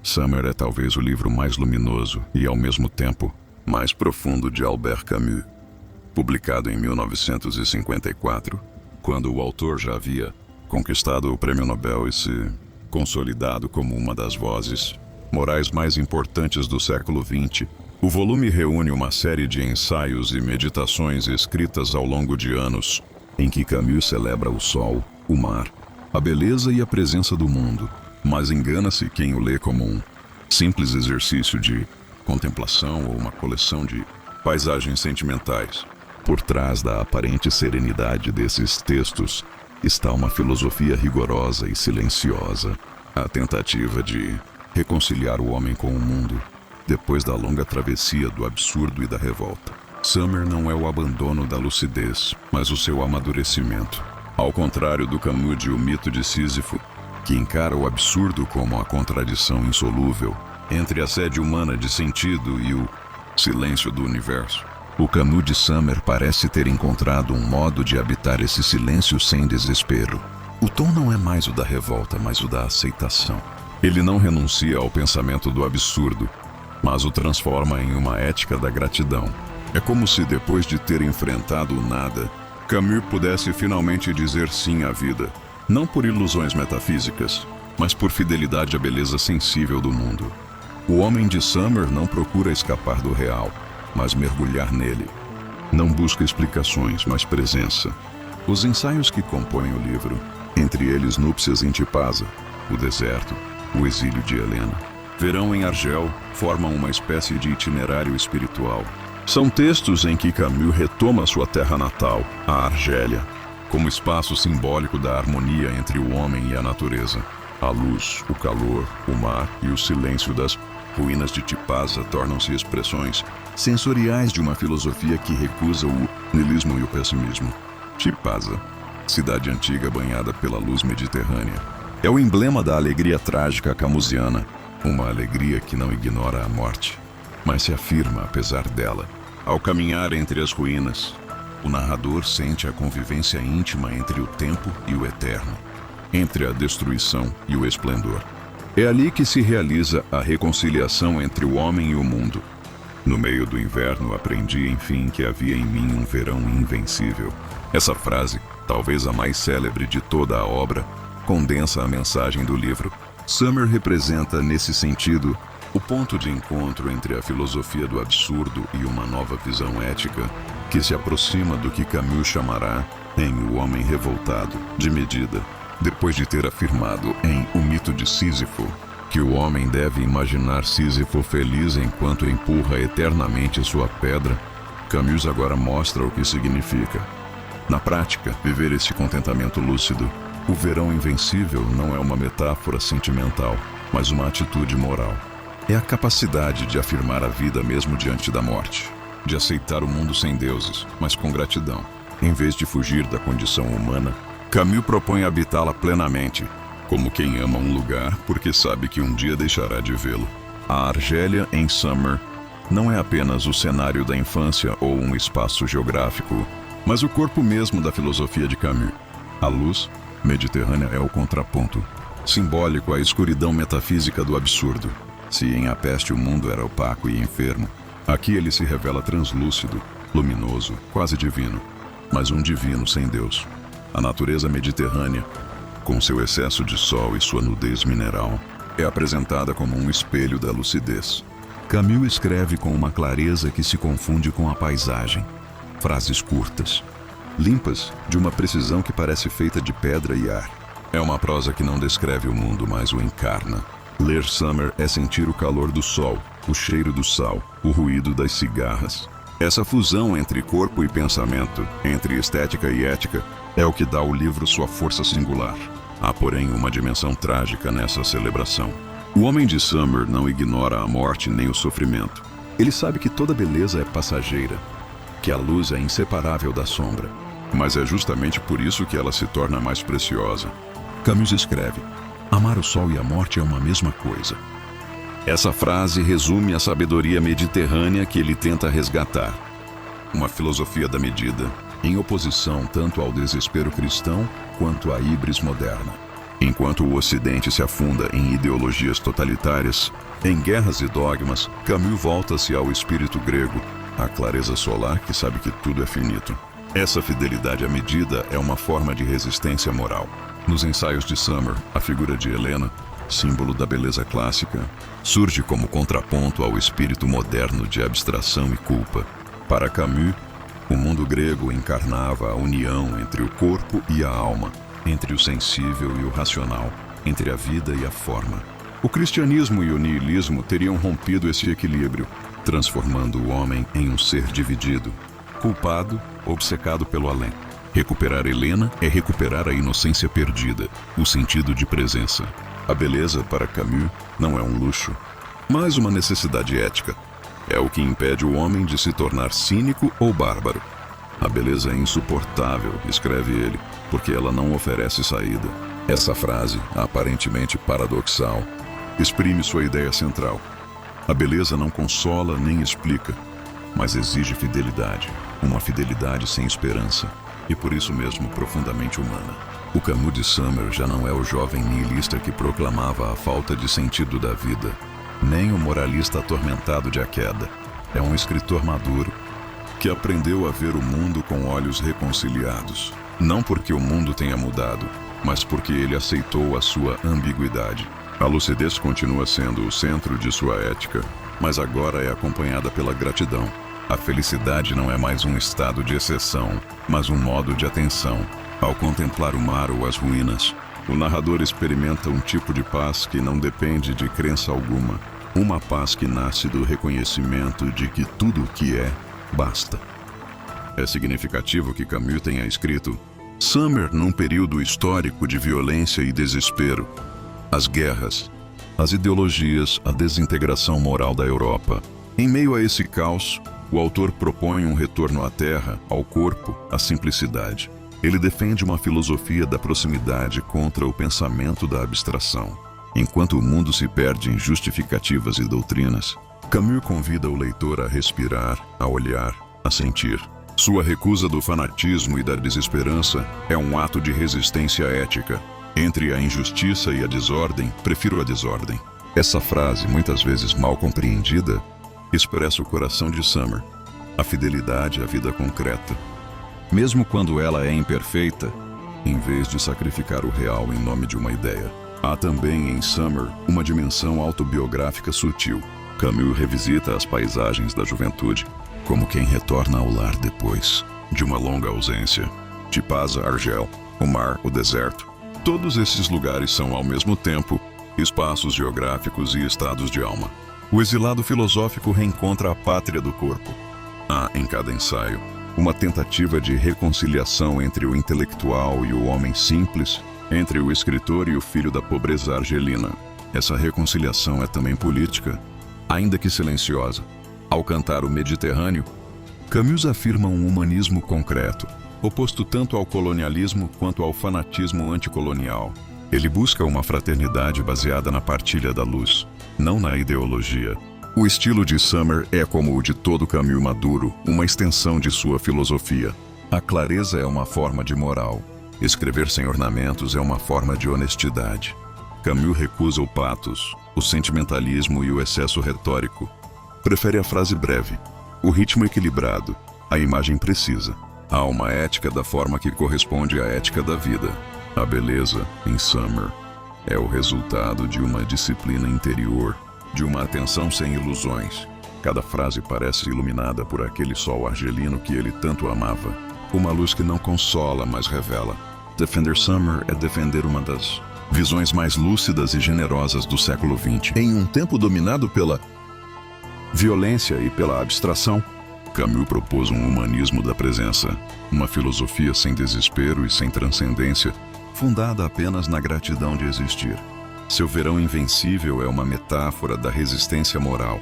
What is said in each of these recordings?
Summer é talvez o livro mais luminoso e, ao mesmo tempo, mais profundo de Albert Camus. Publicado em 1954, quando o autor já havia conquistado o Prêmio Nobel e se consolidado como uma das vozes morais mais importantes do século XX, o volume reúne uma série de ensaios e meditações escritas ao longo de anos, em que Camus celebra o sol, o mar, a beleza e a presença do mundo, mas engana-se quem o lê como um simples exercício de contemplação ou uma coleção de paisagens sentimentais. Por trás da aparente serenidade desses textos está uma filosofia rigorosa e silenciosa, a tentativa de reconciliar o homem com o mundo depois da longa travessia do absurdo e da revolta. Summer não é o abandono da lucidez, mas o seu amadurecimento. Ao contrário do Camus de O Mito de Sísifo, que encara o absurdo como a contradição insolúvel entre a sede humana de sentido e o silêncio do universo, o Camus de Summer parece ter encontrado um modo de habitar esse silêncio sem desespero. O tom não é mais o da revolta, mas o da aceitação. Ele não renuncia ao pensamento do absurdo, mas o transforma em uma ética da gratidão. É como se, depois de ter enfrentado o nada, Camus pudesse finalmente dizer sim à vida, não por ilusões metafísicas, mas por fidelidade à beleza sensível do mundo. O homem de Summer não procura escapar do real, mas mergulhar nele. Não busca explicações, mas presença. Os ensaios que compõem o livro, entre eles Núpcias em Tipasa, o deserto, o exílio de Helena, Verão em Argel, formam uma espécie de itinerário espiritual. São textos em que Camus retoma sua terra natal, a Argélia, como espaço simbólico da harmonia entre o homem e a natureza. A luz, o calor, o mar e o silêncio das ruínas de Tipasa tornam-se expressões sensoriais de uma filosofia que recusa o niilismo e o pessimismo. Tipasa, cidade antiga banhada pela luz mediterrânea, é o emblema da alegria trágica camusiana, uma alegria que não ignora a morte, mas se afirma apesar dela. Ao caminhar entre as ruínas, o narrador sente a convivência íntima entre o tempo e o eterno, entre a destruição e o esplendor. É ali que se realiza a reconciliação entre o homem e o mundo. No meio do inverno aprendi, enfim, que havia em mim um verão invencível. Essa frase, talvez a mais célebre de toda a obra, condensa a mensagem do livro. Summer representa, nesse sentido, o ponto de encontro entre a filosofia do absurdo e uma nova visão ética, que se aproxima do que Camus chamará, em O Homem Revoltado, de medida. Depois de ter afirmado em O Mito de Sísifo que o homem deve imaginar Sísifo feliz enquanto empurra eternamente sua pedra, Camus agora mostra o que significa. Na prática, viver esse contentamento lúcido. O verão invencível não é uma metáfora sentimental, mas uma atitude moral. É a capacidade de afirmar a vida mesmo diante da morte, de aceitar o mundo sem deuses, mas com gratidão. Em vez de fugir da condição humana, Camus propõe habitá-la plenamente, como quem ama um lugar porque sabe que um dia deixará de vê-lo. A Argélia em Summer não é apenas o cenário da infância ou um espaço geográfico, mas o corpo mesmo da filosofia de Camus. A luz mediterrânea é o contraponto, simbólico à escuridão metafísica do absurdo. Se em A Peste o mundo era opaco e enfermo, aqui ele se revela translúcido, luminoso, quase divino, mas um divino sem Deus. A natureza mediterrânea, com seu excesso de sol e sua nudez mineral, é apresentada como um espelho da lucidez. Camus escreve com uma clareza que se confunde com a paisagem. Frases curtas, limpas, de uma precisão que parece feita de pedra e ar. É uma prosa que não descreve o mundo, mas o encarna. Ler Summer é sentir o calor do sol, o cheiro do sal, o ruído das cigarras. Essa fusão entre corpo e pensamento, entre estética e ética, é o que dá ao livro sua força singular. Há, porém, uma dimensão trágica nessa celebração. O homem de Summer não ignora a morte nem o sofrimento. Ele sabe que toda beleza é passageira, que a luz é inseparável da sombra. Mas é justamente por isso que ela se torna mais preciosa. Camus escreve: amar o sol e a morte é uma mesma coisa. Essa frase resume a sabedoria mediterrânea que ele tenta resgatar. Uma filosofia da medida, em oposição tanto ao desespero cristão quanto à híbris moderna. Enquanto o Ocidente se afunda em ideologias totalitárias, em guerras e dogmas, Camus volta-se ao espírito grego, à clareza solar que sabe que tudo é finito. Essa fidelidade à medida é uma forma de resistência moral. Nos ensaios de Summer, a figura de Helena, símbolo da beleza clássica, surge como contraponto ao espírito moderno de abstração e culpa. Para Camus, o mundo grego encarnava a união entre o corpo e a alma, entre o sensível e o racional, entre a vida e a forma. O cristianismo e o niilismo teriam rompido esse equilíbrio, transformando o homem em um ser dividido, culpado, obcecado pelo além. Recuperar Helena é recuperar a inocência perdida, o sentido de presença. A beleza, para Camus, não é um luxo, mas uma necessidade ética. É o que impede o homem de se tornar cínico ou bárbaro. A beleza é insuportável, escreve ele, porque ela não oferece saída. Essa frase, aparentemente paradoxal, exprime sua ideia central. A beleza não consola nem explica, mas exige fidelidade, uma fidelidade sem esperança, e por isso mesmo profundamente humana. O Camus de Summer já não é o jovem nihilista que proclamava a falta de sentido da vida, nem o moralista atormentado de A Queda. É um escritor maduro, que aprendeu a ver o mundo com olhos reconciliados. Não porque o mundo tenha mudado, mas porque ele aceitou a sua ambiguidade. A lucidez continua sendo o centro de sua ética, mas agora é acompanhada pela gratidão. A felicidade não é mais um estado de exceção, mas um modo de atenção. Ao contemplar o mar ou as ruínas, o narrador experimenta um tipo de paz que não depende de crença alguma. Uma paz que nasce do reconhecimento de que tudo o que é, basta. É significativo que Camus tenha escrito Summer num período histórico de violência e desespero. As guerras, as ideologias, a desintegração moral da Europa. Em meio a esse caos, o autor propõe um retorno à terra, ao corpo, à simplicidade. Ele defende uma filosofia da proximidade contra o pensamento da abstração. Enquanto o mundo se perde em justificativas e doutrinas, Camus convida o leitor a respirar, a olhar, a sentir. Sua recusa do fanatismo e da desesperança é um ato de resistência ética. Entre a injustiça e a desordem, prefiro a desordem. Essa frase, muitas vezes mal compreendida, expressa o coração de Summer, a fidelidade à vida concreta. Mesmo quando ela é imperfeita, em vez de sacrificar o real em nome de uma ideia. Há também em Summer uma dimensão autobiográfica sutil. Camus revisita as paisagens da juventude, como quem retorna ao lar depois de uma longa ausência. Tipasa, Argel, o mar, o deserto. Todos esses lugares são, ao mesmo tempo, espaços geográficos e estados de alma. O exilado filosófico reencontra a pátria do corpo. Há, em cada ensaio, uma tentativa de reconciliação entre o intelectual e o homem simples, entre o escritor e o filho da pobreza argelina. Essa reconciliação é também política, ainda que silenciosa. Ao cantar o Mediterrâneo, Camus afirma um humanismo concreto, oposto tanto ao colonialismo quanto ao fanatismo anticolonial. Ele busca uma fraternidade baseada na partilha da luz, não na ideologia. O estilo de Summer é como o de todo Camus maduro, uma extensão de sua filosofia. A clareza é uma forma de moral. Escrever sem ornamentos é uma forma de honestidade. Camus recusa o patos, o sentimentalismo e o excesso retórico. Prefere a frase breve, o ritmo equilibrado, a imagem precisa. Há uma ética da forma que corresponde à ética da vida. A beleza, em Summer, é o resultado de uma disciplina interior, de uma atenção sem ilusões. Cada frase parece iluminada por aquele sol argelino que ele tanto amava. Uma luz que não consola, mas revela. Defender Summer é defender uma das visões mais lúcidas e generosas do século XX. Em um tempo dominado pela violência e pela abstração, Camus propôs um humanismo da presença, uma filosofia sem desespero e sem transcendência, fundada apenas na gratidão de existir. Seu verão invencível é uma metáfora da resistência moral.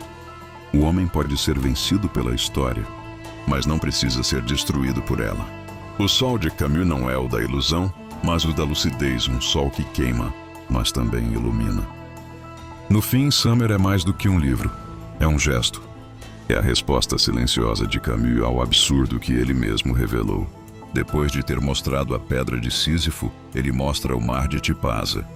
O homem pode ser vencido pela história, mas não precisa ser destruído por ela. O sol de Camus não é o da ilusão, mas o da lucidez, um sol que queima, mas também ilumina. No fim, Summer é mais do que um livro. É um gesto. É a resposta silenciosa de Camus ao absurdo que ele mesmo revelou. Depois de ter mostrado a pedra de Sísifo, ele mostra o mar de Tipasa.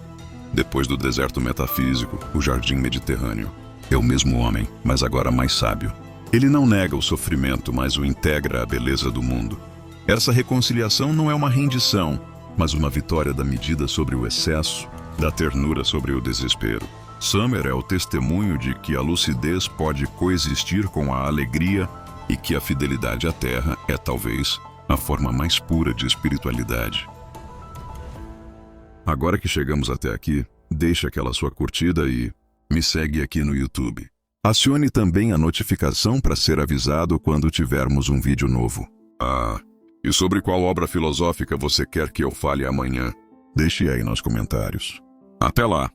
Depois do deserto metafísico, o jardim mediterrâneo. É o mesmo homem, mas agora mais sábio. Ele não nega o sofrimento, mas o integra à beleza do mundo. Essa reconciliação não é uma rendição, mas uma vitória da medida sobre o excesso, da ternura sobre o desespero. Summer é o testemunho de que a lucidez pode coexistir com a alegria e que a fidelidade à terra é, talvez, a forma mais pura de espiritualidade. Agora que chegamos até aqui, deixe aquela sua curtida e me segue aqui no YouTube. Acione também a notificação para ser avisado quando tivermos um vídeo novo. E sobre qual obra filosófica você quer que eu fale amanhã? Deixe aí nos comentários. Até lá!